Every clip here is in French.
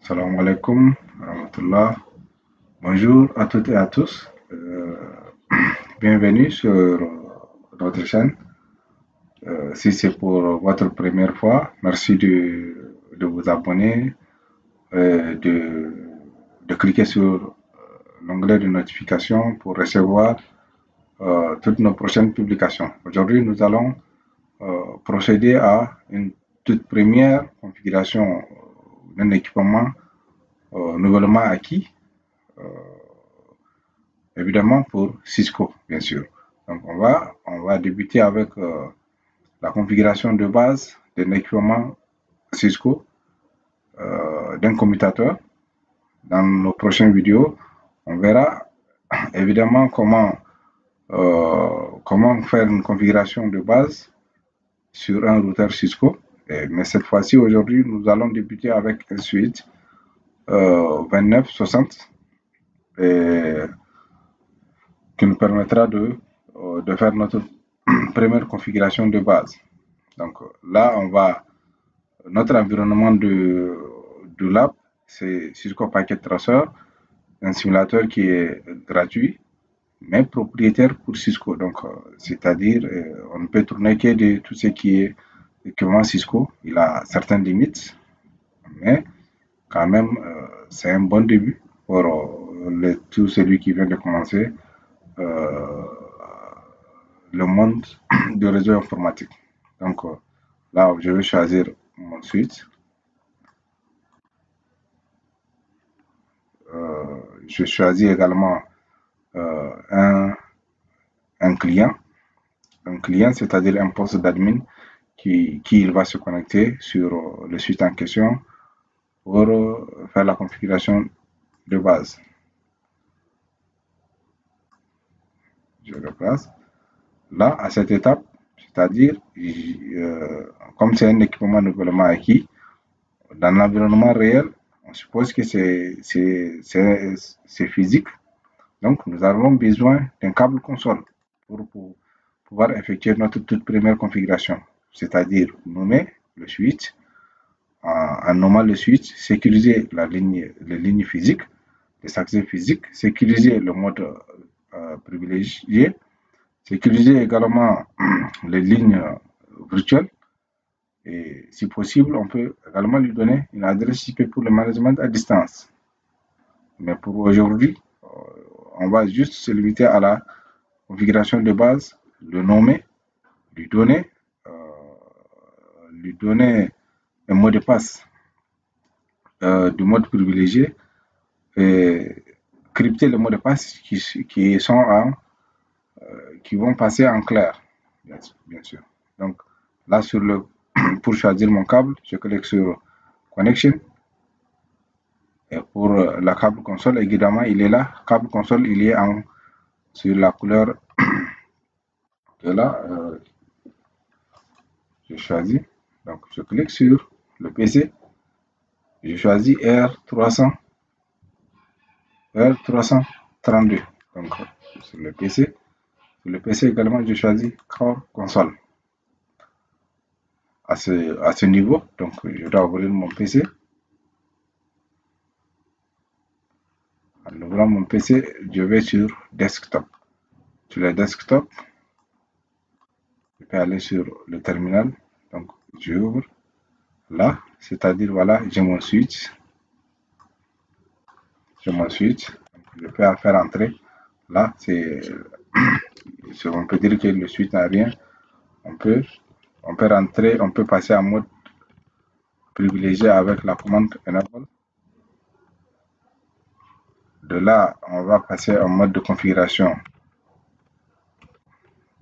Salam alaikum, rahmatullah. Bonjour à toutes et à tous. Bienvenue sur notre chaîne. Si c'est pour votre première fois, merci de vous abonner, de cliquer sur l'onglet de notification pour recevoir toutes nos prochaines publications. Aujourd'hui, nous allons procéder à une toute première configuration d'un équipement nouvellement acquis. Évidemment pour Cisco, bien sûr. Donc on va débuter avec la configuration de base d'un équipement Cisco, d'un commutateur. Dans nos prochaines vidéos, on verra évidemment comment faire une configuration de base sur un routeur Cisco. Mais cette fois-ci, aujourd'hui, nous allons débuter avec un switch 2960 qui nous permettra de faire notre première configuration de base. Donc là, notre environnement de lab, c'est Cisco Packet Tracer, un simulateur qui est gratuit, mais propriétaire pour Cisco. Donc, c'est-à-dire, on ne peut tourner que de tout ce qui est équipement Cisco. Il a certaines limites, mais quand même, c'est un bon début pour tout celui qui vient de commencer le monde de réseau informatique. Donc là, je vais choisir mon switch. Je choisis également un client. Un client, c'est-à-dire un poste d'admin qui il va se connecter sur le switch en question pour faire la configuration de base. Je le place. Là, à cette étape, c'est-à-dire, comme c'est un équipement nouvellement acquis, dans l'environnement réel, on suppose que c'est physique. Donc, nous avons besoin d'un câble console pour pouvoir effectuer notre toute première configuration, c'est-à-dire nommer le switch, en nommant le switch, sécuriser les lignes physiques, les accès physiques, sécuriser le mode privilégié, sécuriser également les lignes virtuelles. Et si possible, on peut également lui donner une adresse IP pour le management à distance. Mais pour aujourd'hui, on va juste se limiter à la configuration de base, le nommer, lui donner un mot de passe du mode privilégié et crypter les mots de passe qui vont passer en clair, bien sûr. Donc là, pour choisir mon câble, je clique sur Connection. Et pour la câble console, évidemment, il est là. Câble console, il est sur la couleur de là. Je choisis. Donc, je clique sur le PC. Je choisis R332. Donc, sur le PC. Sur le PC également, je choisis Core Console. À ce niveau, donc, je dois ouvrir mon PC. En ouvrant mon PC, je vais sur Desktop. Sur le Desktop, je peux aller sur le terminal. Donc, j'ouvre là, c'est-à-dire, voilà, j'ai mon switch. Je peux faire entrer. Là, on peut dire que le switch n'a rien. On peut rentrer, on peut passer en mode privilégié avec la commande Enable. De là, on va passer en mode de configuration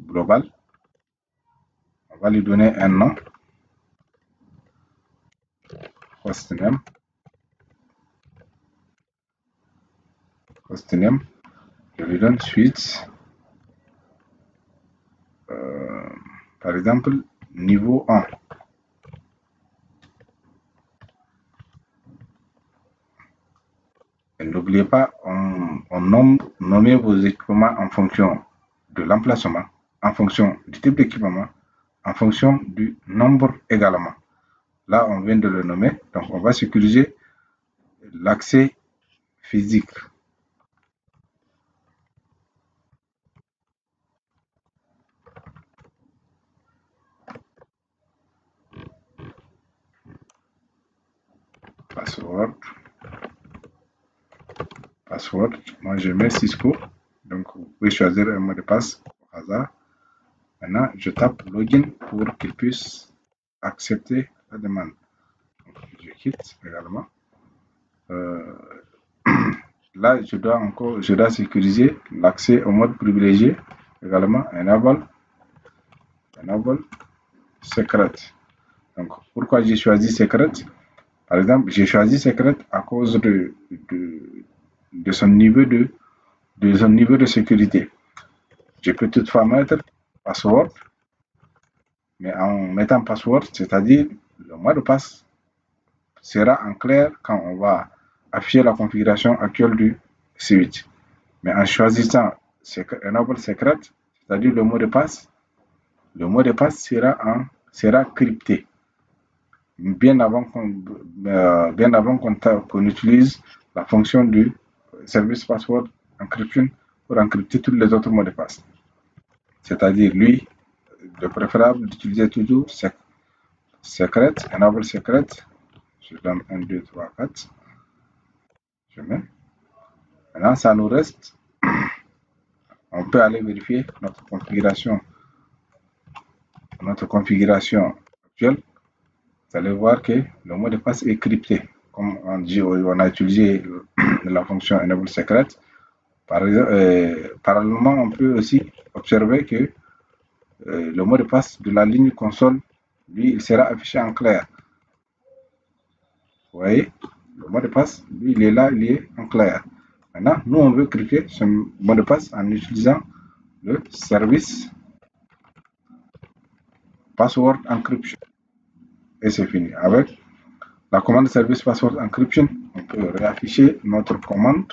global. On va lui donner un nom. Hostname. Je lui donne switch. Par exemple, niveau 1. N'oubliez pas, on nomme vos équipements en fonction de l'emplacement, en fonction du type d'équipement, en fonction du nombre également. Là, on vient de le nommer, donc on va sécuriser l'accès physique. Password. Moi, je mets Cisco. Donc, vous pouvez choisir un mot de passe au hasard. Maintenant, je tape login pour qu'il puisse accepter la demande. Donc, je quitte également. Là, je dois sécuriser l'accès au mode privilégié. Également, enable secret. Donc, pourquoi j'ai choisi secret? Par exemple, j'ai choisi secret à cause de son niveau de sécurité. Je peux toutefois mettre password, mais en mettant password, c'est-à-dire le mot de passe sera en clair quand on va afficher la configuration actuelle du switch. Mais en choisissant enable secret, c'est-à-dire le mot de passe sera crypté. Bien avant qu'on utilise la fonction du service password encryption pour encrypter tous les autres mots de passe. C'est-à-dire, lui, de préférable d'utiliser toujours secret, enable secret. Je donne 1, 2, 3, 4. Je mets. Maintenant, ça nous reste. On peut aller vérifier notre configuration actuelle. Vous allez voir que le mot de passe est crypté. Comme on a utilisé la fonction enable secret. Parallèlement, on peut aussi observer que le mot de passe de la ligne console, lui, il sera affiché en clair. Vous voyez, le mot de passe, lui, il est là, il est en clair. Maintenant, nous, on veut crypter ce mot de passe en utilisant le service password encryption. Et c'est fini. Avec la commande service password encryption, on peut réafficher notre commande,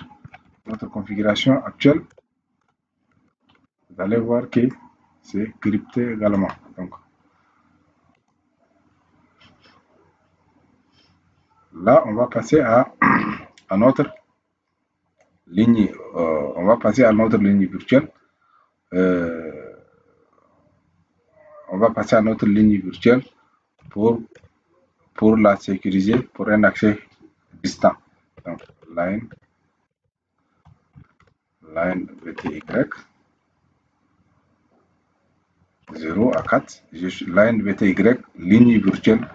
notre configuration actuelle. Vous allez voir que c'est crypté également. Donc, là, on va passer à notre ligne. On va passer à notre ligne virtuelle. On va passer à notre ligne virtuelle pour la sécuriser, pour un accès distant. Donc, line VTY 0 à 4. Line VTY, ligne virtuelle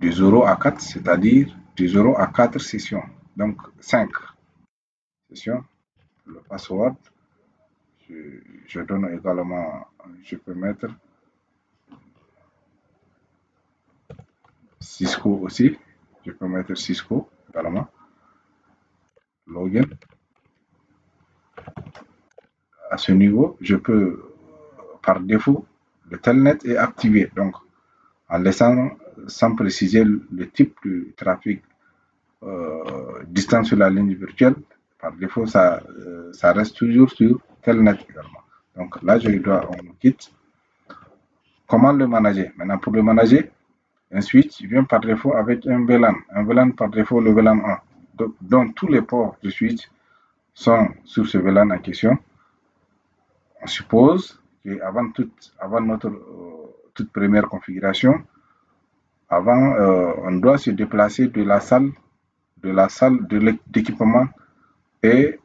de 0 à 4, c'est-à-dire de 0 à 4 sessions. Donc, 5 sessions. Le password, je donne également, je peux mettre Cisco aussi. Je peux mettre Cisco également. Login. À ce niveau, je peux, par défaut, le telnet est activé. Donc, en laissant sans préciser le type de trafic distant sur la ligne virtuelle, par défaut, ça reste toujours sur telnet également. Donc là, on quitte. Comment le manager? Maintenant, pour le manager, un switch vient par défaut avec un VLAN. Un VLAN par défaut, le VLAN 1. Donc tous les ports du switch sont sur ce VLAN en question. On suppose qu'avant notre toute première configuration, on doit se déplacer de la salle d'équipement et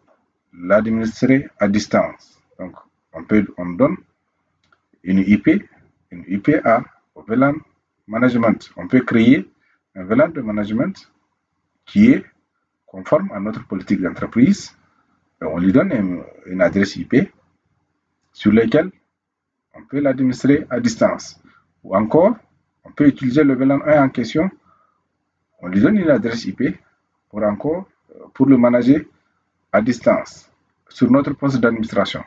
l'administrer à distance. Donc, on donne une IP au VLAN management. On peut créer un VLAN de management qui est conforme à notre politique d'entreprise. On lui donne une adresse IP sur laquelle on peut l'administrer à distance. Ou encore, on peut utiliser le VLAN 1 en question. On lui donne une adresse IP pour le manager à distance sur notre poste d'administration.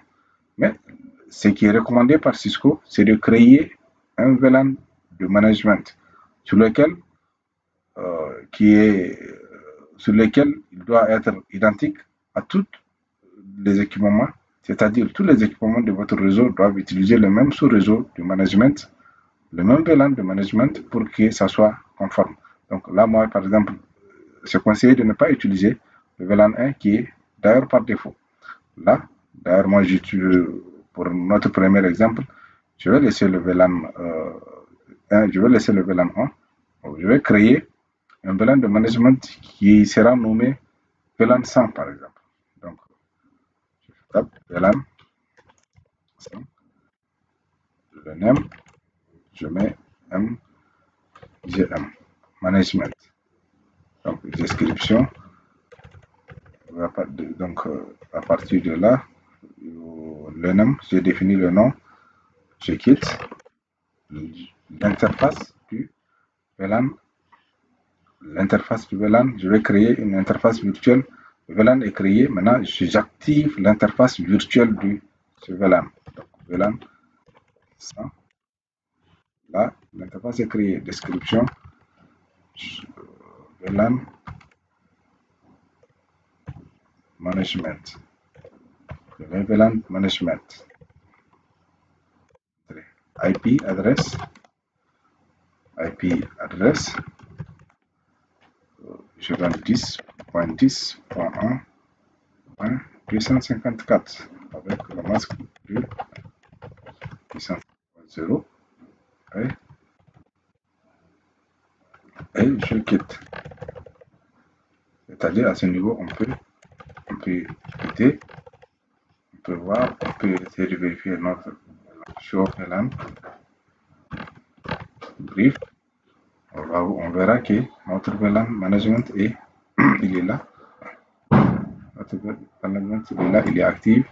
Mais ce qui est recommandé par Cisco, c'est de créer un VLAN de management sur lequel il doit être identique à tous les équipements, c'est-à-dire tous les équipements de votre réseau doivent utiliser le même sous-réseau de management, le même VLAN de management pour que ça soit conforme. Donc là, moi, par exemple, c'est conseillé de ne pas utiliser le VLAN 1 qui est d'ailleurs par défaut. Là, d'ailleurs, moi, j'utilise, pour notre premier exemple, je vais laisser le VLAN 1, je vais laisser le VLAN 1. Je vais créer un VLAN de management qui sera nommé VLAN 100, par exemple. Donc, je tape VLAN 1, le name, je mets MGM, management. Donc, description. Donc, à partir de là, le nom, j'ai défini le nom, je quitte l'interface du VLAN. L'interface du VLAN, je vais créer une interface virtuelle. Le VLAN est créé. Maintenant, j'active l'interface virtuelle de ce VLAN. Donc, VLAN 100. Là, l'interface est créée. Description. VLAN management. Le VLAN management. IP adresse. IP adresse. Je donne 10.10.1.254 avec le masque de 250 et je quitte. C'est-à-dire à ce niveau, on peut quitter, on peut voir, on peut essayer de vérifier notre show VLAN brief. On verra que notre VLAN management est, il est là. Notre management il est là, il est actif.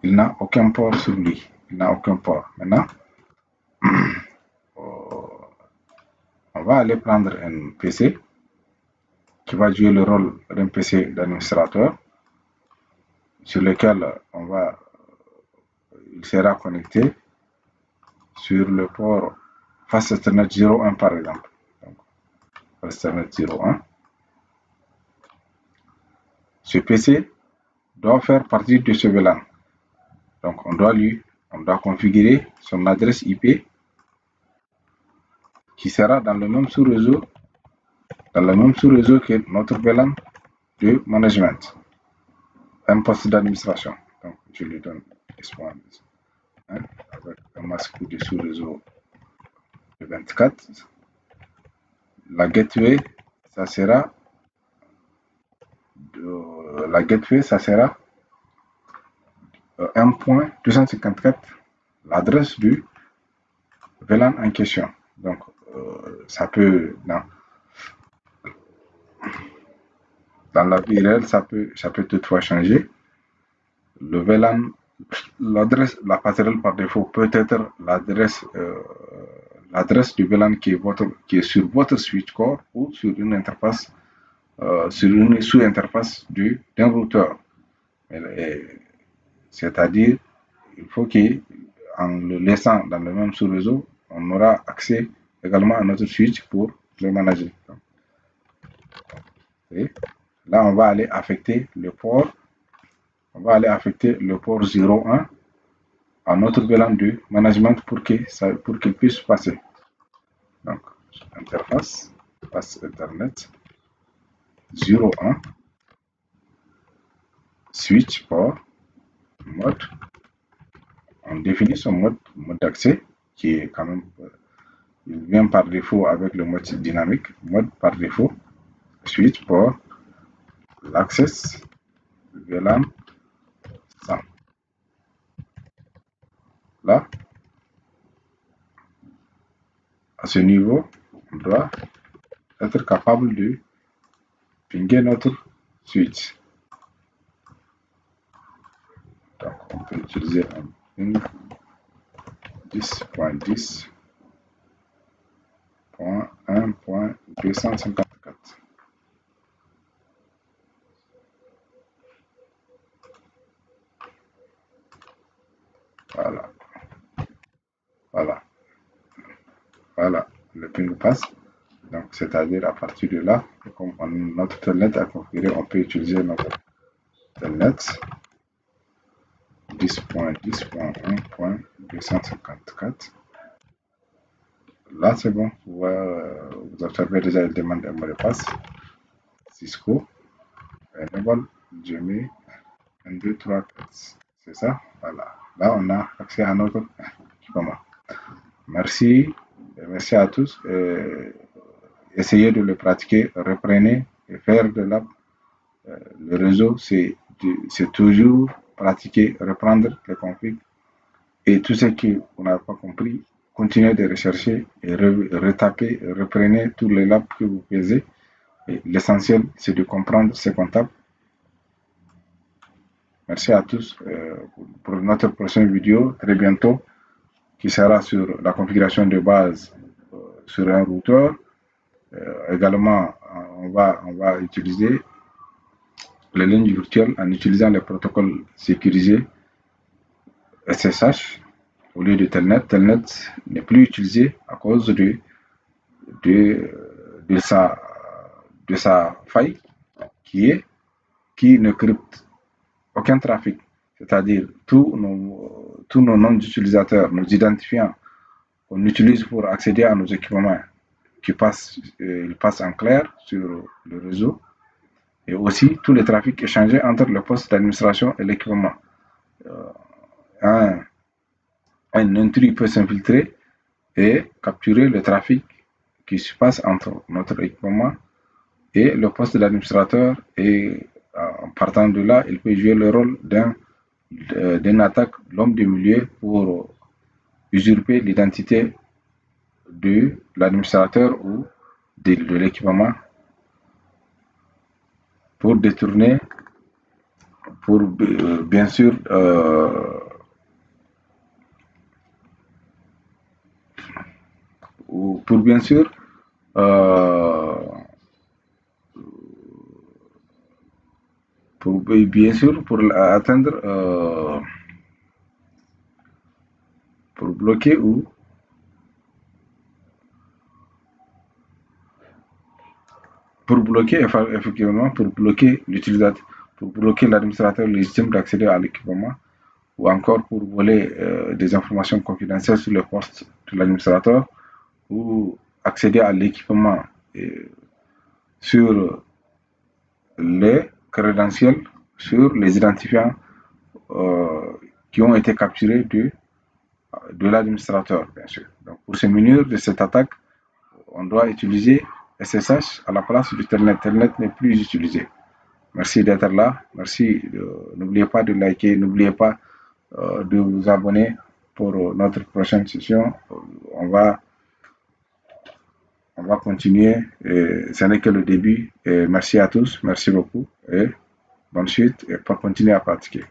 Il n'a aucun port sur lui. Il n'a aucun port. Maintenant, on va aller prendre un PC qui va jouer le rôle d'un PC d'administrateur sur lequel il sera connecté sur le port Fast Ethernet 01 par exemple. Donc, Fast Ethernet 01. Ce PC doit faire partie de ce VLAN. Donc on doit configurer son adresse IP qui sera dans le même sous-réseau que notre VLAN de management, un poste d'administration. Donc je lui donne espace avec un masque de sous-réseau de 24. La gateway, ça sera 1.254, l'adresse du VLAN en question. Donc, ça peut, dans la vie réelle, ça peut toutefois changer. Le VLAN, l'adresse, la passerelle par défaut peut être l'adresse du VLAN qui est sur votre switch core ou sur une interface, sur une sous-interface d'un routeur. C'est-à-dire, il faut qu'en le laissant dans le même sous-réseau, on aura accès également à notre switch pour le manager. Et là, on va aller affecter le port. On va aller affecter le port 01 à notre VLAN de management pour qu'il puisse passer. Donc, interface, passe Ethernet 01, switch port, mode. On définit son mode d'accès qui est quand même, il vient par défaut avec le mode dynamique, mode par défaut, switch port, l'access, VLAN 100. Là, à ce niveau, on doit être capable de pinguer notre switch. Donc, on peut utiliser un ping 10.10.1.254. Voilà, le ping passe. Donc, c'est-à-dire à partir de là, comme notre telnet est configuré, on peut utiliser notre telnet 10.10.1.254. Là, c'est bon. Vous observez déjà, il demande un mot de passe. Cisco, enable, je mets 1, 2, 3, 4, c'est ça, voilà. Là, on a accès à notre équipement. Merci, merci à tous. Essayez de le pratiquer, reprenez et faire de l'app. Le réseau, c'est toujours pratiquer, reprendre les configs et tout ce que vous n'avez pas compris, continuez de rechercher et retaper, reprenez tous les labs que vous faisiez. L'essentiel, c'est de comprendre ce qu'on tape. Merci à tous pour notre prochaine vidéo, très bientôt, qui sera sur la configuration de base sur un routeur. Également, on va utiliser les lignes virtuelles en utilisant les protocoles sécurisés SSH au lieu de Telnet. Telnet n'est plus utilisé à cause de sa faille qui ne crypte aucun trafic. C'est-à-dire tous nos noms d'utilisateurs, nos identifiants qu'on utilise pour accéder à nos équipements, ils passent en clair sur le réseau. Et aussi tous les trafics échangés entre le poste d'administration et l'équipement. Un intrus peut s'infiltrer et capturer le trafic qui se passe entre notre équipement et le poste d'administrateur, et en partant de là, il peut jouer le rôle d'une attaque l'homme du milieu pour usurper l'identité de l'administrateur ou de l'équipement, pour détourner, pour bien sûr pour atteindre, pour bloquer ou pour bloquer effectivement, pour bloquer l'utilisateur, pour bloquer l'administrateur légitime d'accéder à l'équipement, ou encore pour voler des informations confidentielles sur le poste de l'administrateur, ou accéder à l'équipement sur les crédentiels, sur les identifiants qui ont été capturés de l'administrateur, bien sûr. Donc, pour se munir de cette attaque, on doit utiliser SSH à la place du Telnet. Telnet n'est plus utilisé. Merci d'être là. Merci. N'oubliez pas de liker, n'oubliez pas de vous abonner pour notre prochaine session. On va continuer. Ce n'est que le début. Et merci à tous. Merci beaucoup. Et bonne suite. Et pour continuer à pratiquer.